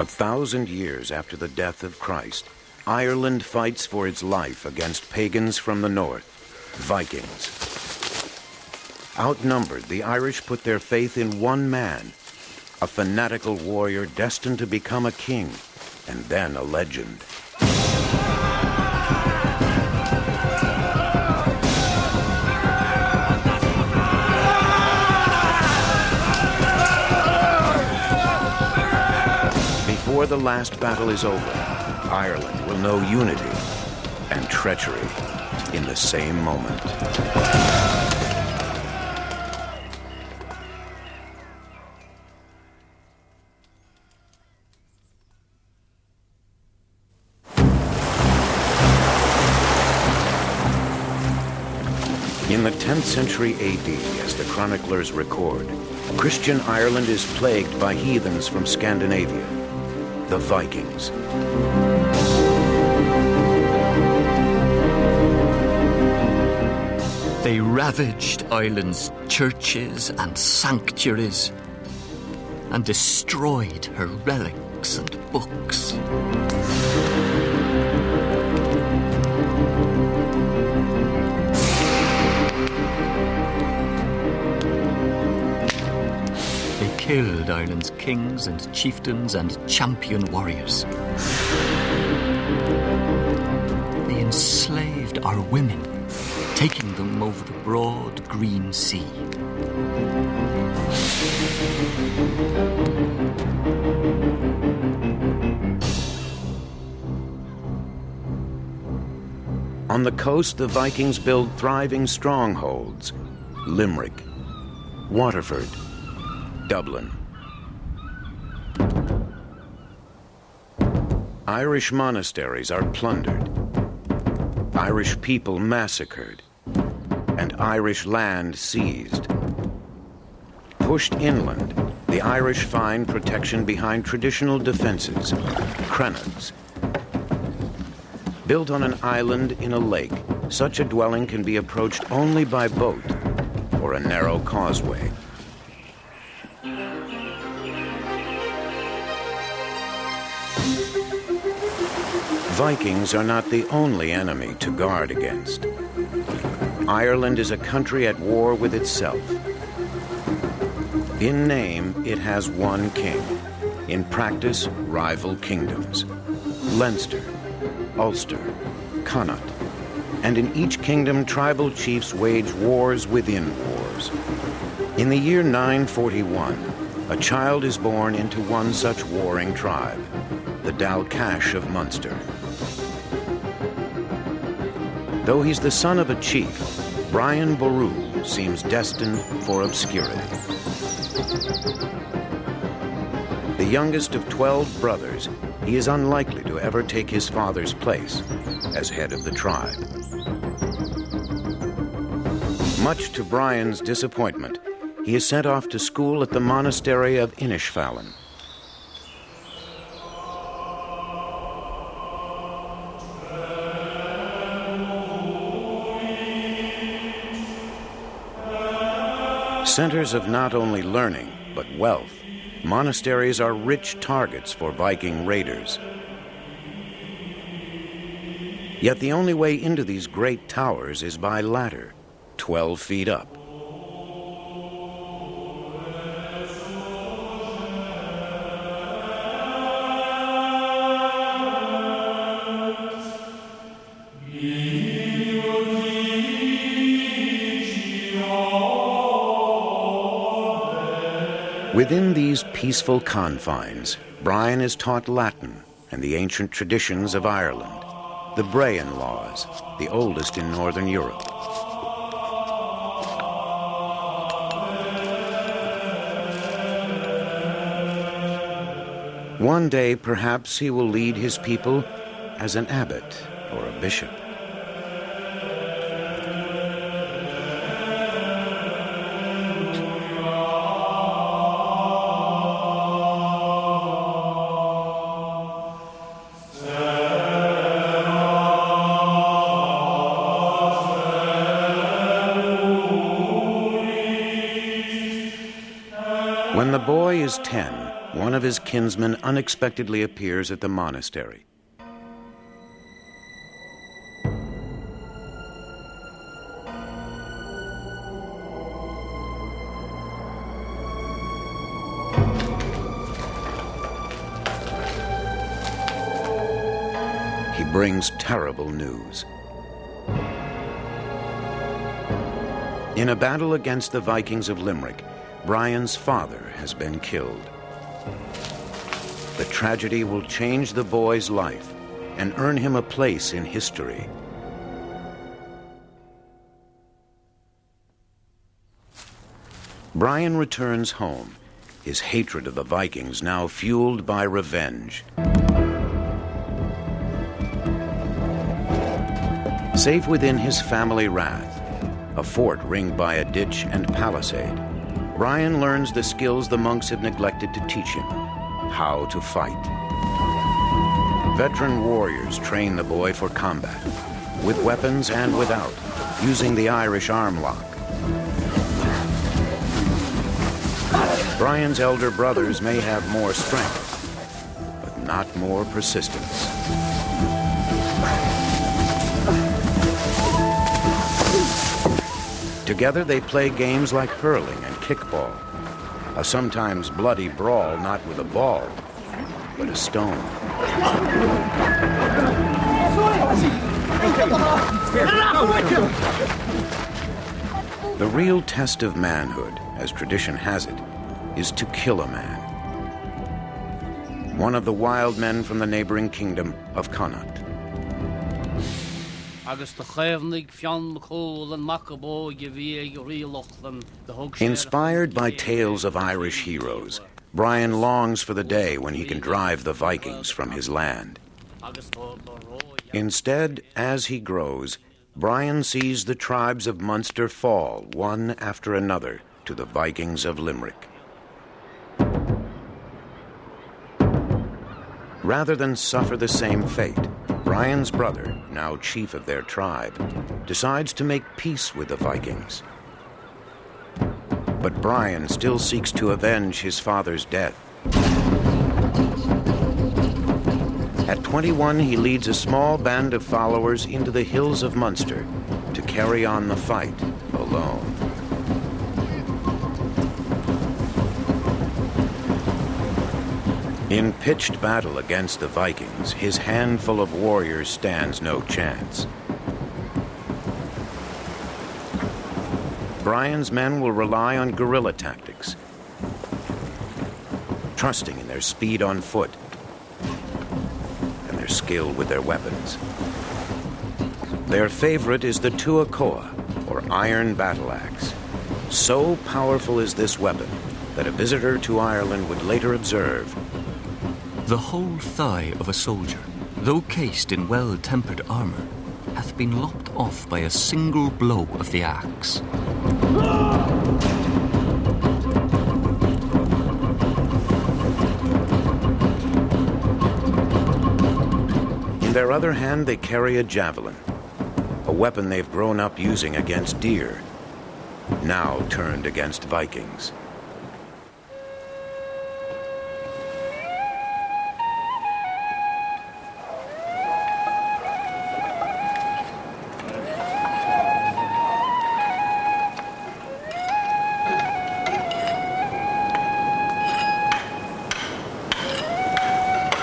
1,000 years after the death of Christ, Ireland fights for its life against pagans from the north, Vikings. Outnumbered, the Irish put their faith in one man, a fanatical warrior destined to become a king, and then a legend. Before the last battle is over, Ireland will know unity and treachery in the same moment. In the 10th century AD, as the chroniclers record, Christian Ireland is plagued by heathens from Scandinavia, the Vikings. They ravaged Ireland's churches and sanctuaries and destroyed her relics and books. They killed Ireland's kings and chieftains and champion warriors. They enslaved our women, taking them over the broad green sea. On the coast, the Vikings built thriving strongholds: Limerick, Waterford, Dublin. Irish monasteries are plundered, Irish people massacred, and Irish land seized. Pushed inland, the Irish find protection behind traditional defenses, crennaghs. Built on an island in a lake, such a dwelling can be approached only by boat or a narrow causeway. Vikings are not the only enemy to guard against. Ireland is a country at war with itself. In name, it has one king. In practice, rival kingdoms: Leinster, Ulster, Connaught. And in each kingdom, tribal chiefs wage wars within wars. In the year 941, a child is born into one such warring tribe, the Dalcash of Munster. Though he's the son of a chief, Brian Boru seems destined for obscurity. The youngest of 12 brothers, he is unlikely to ever take his father's place as head of the tribe. Much to Brian's disappointment, he is sent off to school at the monastery of Inishfallen. Centers of not only learning, but wealth, monasteries are rich targets for Viking raiders. Yet the only way into these great towers is by ladder, 12 feet up. Within these peaceful confines, Brian is taught Latin and the ancient traditions of Ireland, the Brehon Laws, the oldest in Northern Europe. One day, perhaps he will lead his people as an abbot or a bishop. When the boy is 10, one of his kinsmen unexpectedly appears at the monastery. He brings terrible news. In a battle against the Vikings of Limerick, Brian's father has been killed. The tragedy will change the boy's life and earn him a place in history. Brian returns home, his hatred of the Vikings now fueled by revenge. Safe within his family Rath, a fort ringed by a ditch and palisade, Brian learns the skills the monks have neglected to teach him: how to fight. Veteran warriors train the boy for combat, with weapons and without, using the Irish arm lock. Brian's elder brothers may have more strength, but not more persistence. Together they play games like hurling and kickball, a sometimes bloody brawl not with a ball, but a stone. The real test of manhood, as tradition has it, is to kill a man. One of the wild men from the neighboring kingdom of Connacht. Inspired by tales of Irish heroes, Brian longs for the day when he can drive the Vikings from his land. Instead, as he grows, Brian sees the tribes of Munster fall one after another to the Vikings of Limerick. Rather than suffer the same fate, Brian's brother, now chief of their tribe, decides to make peace with the Vikings. But Brian still seeks to avenge his father's death. At 21, he leads a small band of followers into the hills of Munster to carry on the fight alone. In pitched battle against the Vikings, his handful of warriors stands no chance. Brian's men will rely on guerrilla tactics, trusting in their speed on foot and their skill with their weapons. Their favorite is the tuacoa, or iron battle axe. So powerful is this weapon that a visitor to Ireland would later observe: the whole thigh of a soldier, though cased in well-tempered armour, hath been lopped off by a single blow of the axe. In their other hand, they carry a javelin, a weapon they've grown up using against deer, now turned against Vikings.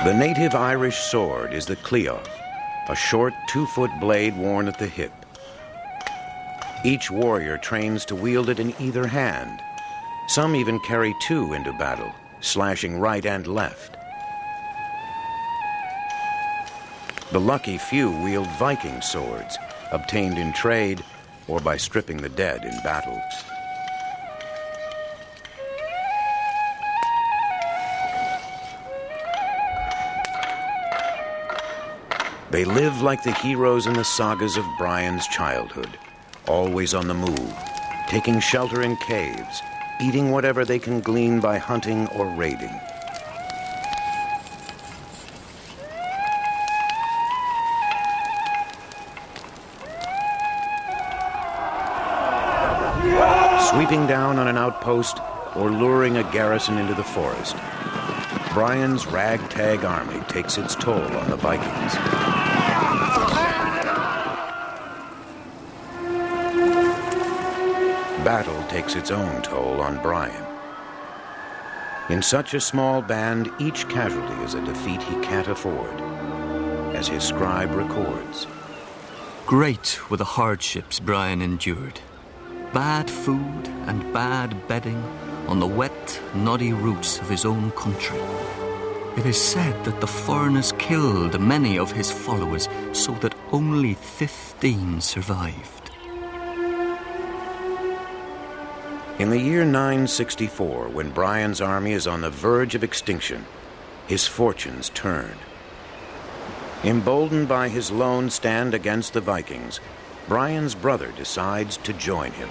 The native Irish sword is the cleof, a short 2-foot blade worn at the hip. Each warrior trains to wield it in either hand. Some even carry two into battle, slashing right and left. The lucky few wield Viking swords, obtained in trade or by stripping the dead in battle. They live like the heroes in the sagas of Brian's childhood, always on the move, taking shelter in caves, eating whatever they can glean by hunting or raiding. Sweeping down on an outpost or luring a garrison into the forest, Brian's ragtag army takes its toll on the Vikings. Battle takes its own toll on Brian. In such a small band, each casualty is a defeat he can't afford, as his scribe records. Great were the hardships Brian endured. Bad food and bad bedding on the wet, noddy routes of his own country. It is said that the foreigners killed many of his followers so that only 15 survived. In the year 964, when Brian's army is on the verge of extinction, his fortunes turn. Emboldened by his lone stand against the Vikings, Brian's brother decides to join him.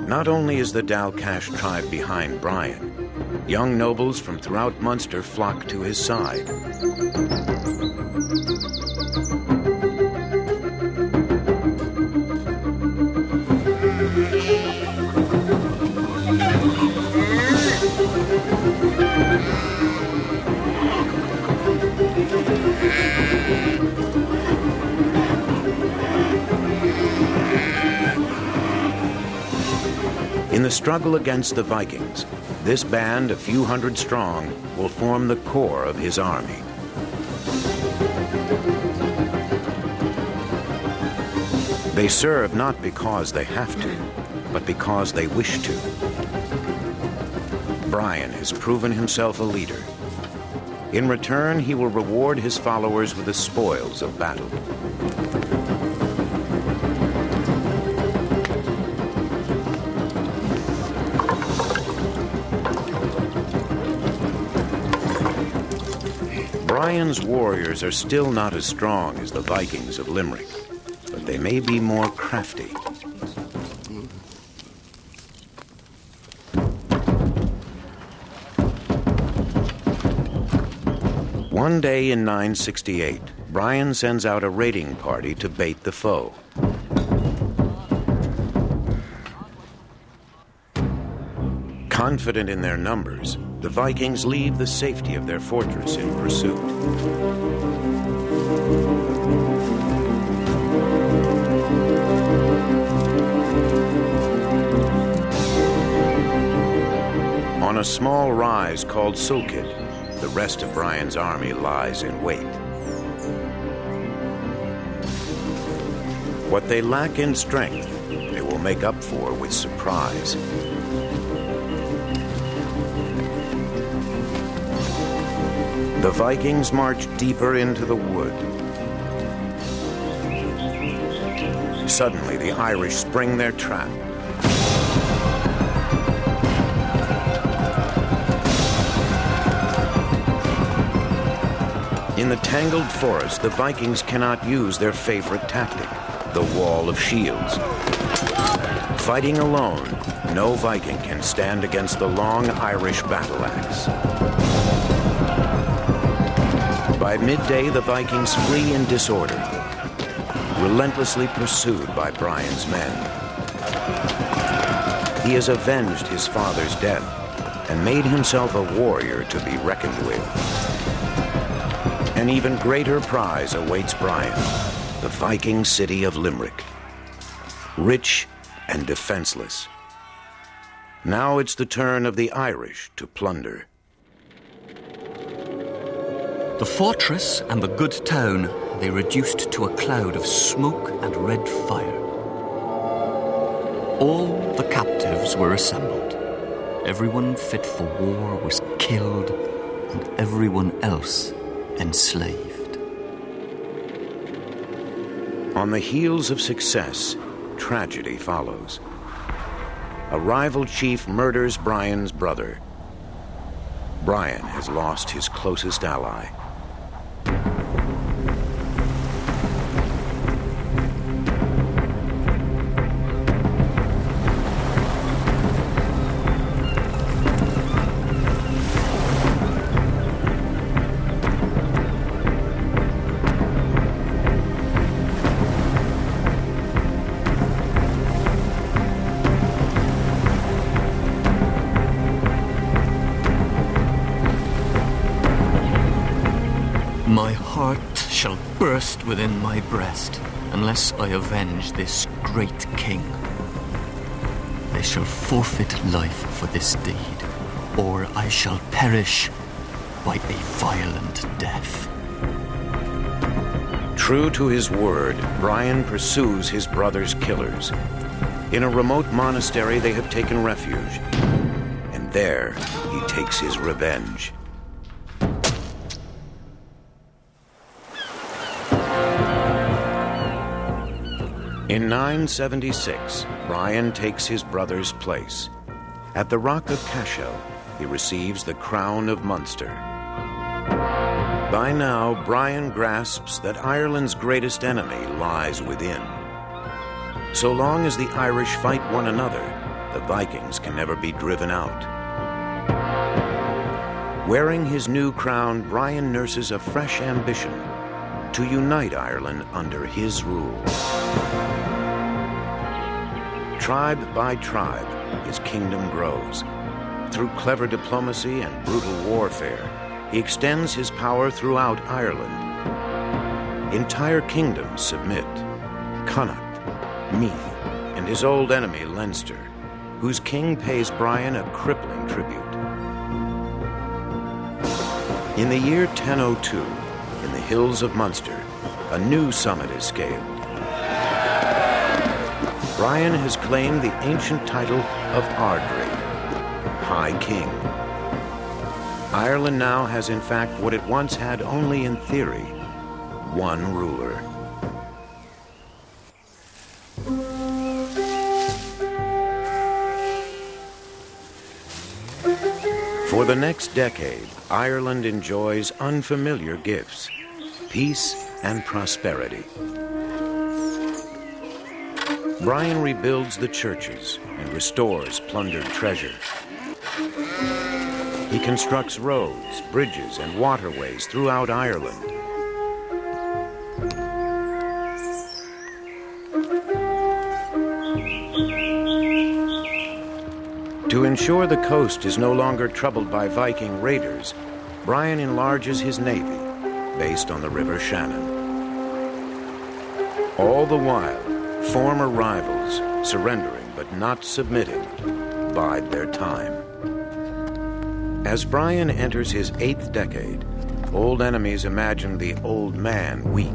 Not only is the Dalcash tribe behind Brian, young nobles from throughout Munster flock to his side. In the struggle against the Vikings, this band, a few hundred strong, will form the core of his army. They serve not because they have to, but because they wish to. Brian has proven himself a leader. In return, he will reward his followers with the spoils of battle. Brian's warriors are still not as strong as the Vikings of Limerick, but they may be more crafty. One day in 968, Brian sends out a raiding party to bait the foe. Confident in their numbers, the Vikings leave the safety of their fortress in pursuit. On a small rise called Sulkid, the rest of Brian's army lies in wait. What they lack in strength, they will make up for with surprise. The Vikings march deeper into the wood. Suddenly, the Irish spring their trap. In the tangled forest, the Vikings cannot use their favorite tactic, the wall of shields. Fighting alone, no Viking can stand against the long Irish battle axe. By midday, the Vikings flee in disorder, relentlessly pursued by Brian's men. He has avenged his father's death and made himself a warrior to be reckoned with. An even greater prize awaits Brian, the Viking city of Limerick. Rich and defenseless. Now it's the turn of the Irish to plunder. The fortress and the good town they reduced to a cloud of smoke and red fire. All the captives were assembled. Everyone fit for war was killed, and everyone else enslaved. On the heels of success, tragedy follows. A rival chief murders Brian's brother. Brian has lost his closest ally. heart shall burst within my breast unless I avenge this great king. They shall forfeit life for this deed, or I shall perish by a violent death. True to his word, Brian pursues his brother's killers. In a remote monastery, they have taken refuge, and there he takes his revenge. In 976, Brian takes his brother's place. At the Rock of Cashel, he receives the crown of Munster. By now, Brian grasps that Ireland's greatest enemy lies within. So long as the Irish fight one another, the Vikings can never be driven out. Wearing his new crown, Brian nurses a fresh ambition to unite Ireland under his rule. Tribe by tribe, his kingdom grows. Through clever diplomacy and brutal warfare, he extends his power throughout Ireland. Entire kingdoms submit. Connacht, Meath, and his old enemy Leinster, whose king pays Brian a crippling tribute. In the year 1002, in the hills of Munster, a new summit is scaled. Brian has claimed the ancient title of Ardry, High King. Ireland now has in fact what it once had only in theory, one ruler. For the next decade, Ireland enjoys unfamiliar gifts, peace and prosperity. Brian rebuilds the churches and restores plundered treasure. He constructs roads, bridges, and waterways throughout Ireland. To ensure the coast is no longer troubled by Viking raiders, Brian enlarges his navy, based on the River Shannon. All the while, former rivals, surrendering but not submitting, bide their time. As Brian enters his 8th decade, old enemies imagine the old man weak.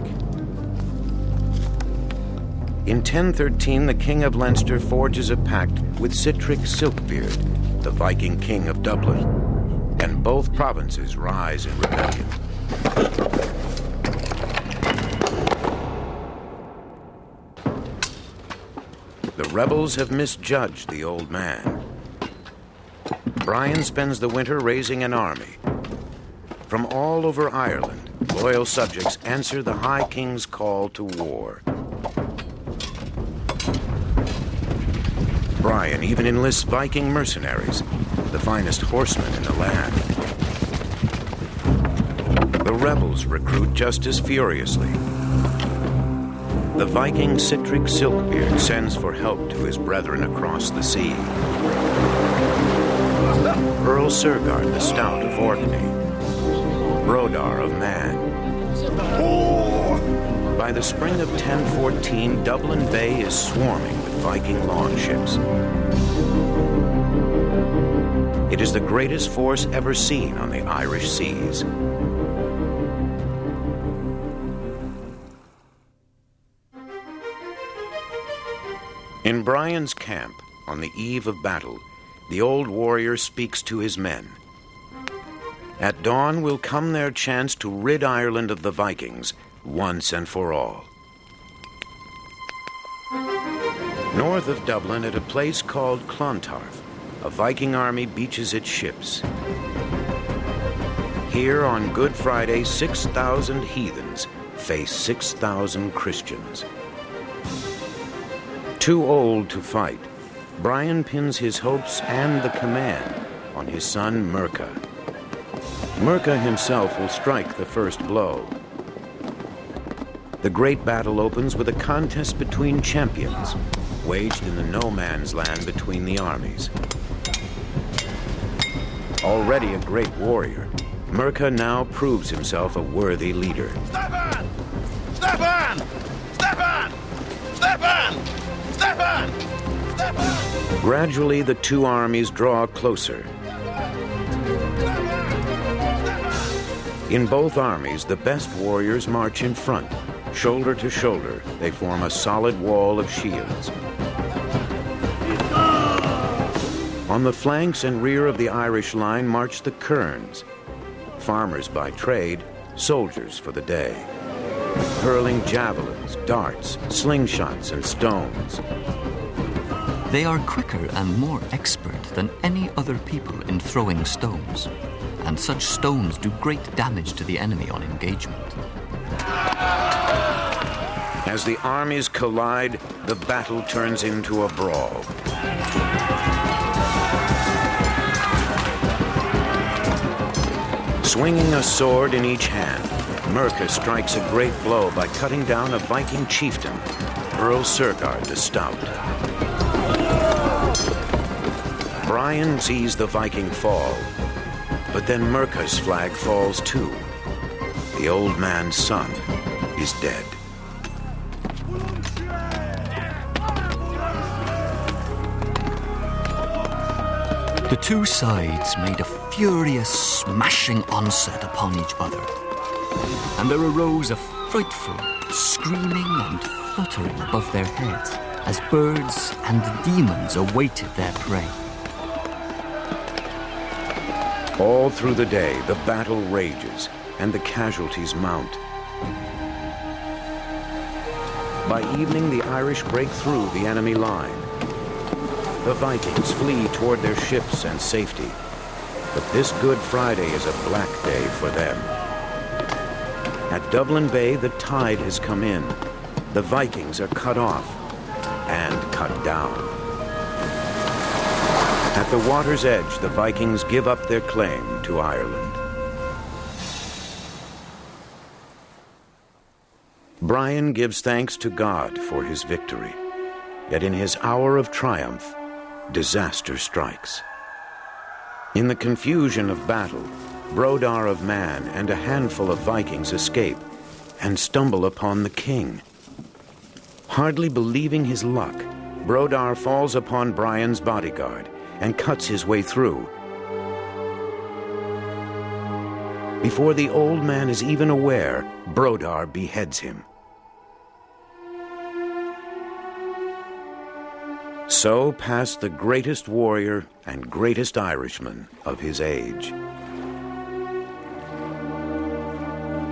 In 1013, the King of Leinster forges a pact with Sihtric Silkbeard, the Viking king of Dublin, and both provinces rise in rebellion. The rebels have misjudged the old man. Brian spends the winter raising an army. From all over Ireland, loyal subjects answer the High King's call to war. Brian even enlists Viking mercenaries, the finest horsemen in the land. The rebels recruit just as furiously. The Viking Sihtric Silkbeard sends for help to his brethren across the sea. Earl Surgard the Stout of Orkney, Brodar of Man. By the spring of 1014, Dublin Bay is swarming with Viking longships. It is the greatest force ever seen on the Irish seas. In Brian's camp, on the eve of battle, the old warrior speaks to his men. At dawn will come their chance to rid Ireland of the Vikings once and for all. North of Dublin, at a place called Clontarf, a Viking army beaches its ships. Here on Good Friday, 6,000 heathens face 6,000 Christians. Too old to fight, Brian pins his hopes and the command on his son Merca. Merca himself will strike the first blow. The great battle opens with a contest between champions, waged in the no-man's land between the armies. Already a great warrior, Merca now proves himself a worthy leader. Stefan! Stefan! Stefan! Stefan! Stefan! Stefan! Gradually, the two armies draw closer. In both armies, the best warriors march in front. Shoulder to shoulder, they form a solid wall of shields. On the flanks and rear of the Irish line march the kerns, farmers by trade, soldiers for the day, hurling javelins, darts, slingshots, and stones. They are quicker and more expert than any other people in throwing stones, and such stones do great damage to the enemy on engagement. As the armies collide, the battle turns into a brawl. Swinging a sword in each hand, Merca strikes a great blow by cutting down a Viking chieftain, Earl Surgard the Stout. Brian sees the Viking fall, but then Merca's flag falls too. The old man's son is dead. The two sides made a furious, smashing onset upon each other, and there arose a frightful screaming and fluttering above their heads as birds and demons awaited their prey. All through the day, the battle rages, and the casualties mount. By evening, the Irish break through the enemy line. The Vikings flee toward their ships and safety. But this Good Friday is a black day for them. At Dublin Bay, the tide has come in. The Vikings are cut off and cut down. At the water's edge, the Vikings give up their claim to Ireland. Brian gives thanks to God for his victory. Yet in his hour of triumph, disaster strikes. In the confusion of battle, Brodar of Man and a handful of Vikings escape and stumble upon the king. Hardly believing his luck, Brodar falls upon Brian's bodyguard and cuts his way through. Before the old man is even aware, Brodar beheads him. So passed the greatest warrior and greatest Irishman of his age.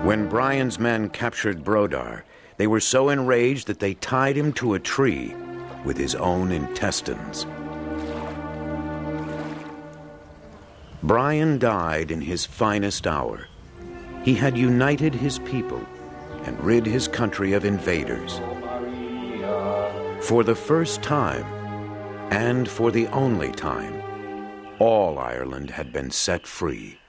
When Brian's men captured Brodar, they were so enraged that they tied him to a tree with his own intestines. Brian died in his finest hour. He had united his people and rid his country of invaders. For the first time, and for the only time, all Ireland had been set free.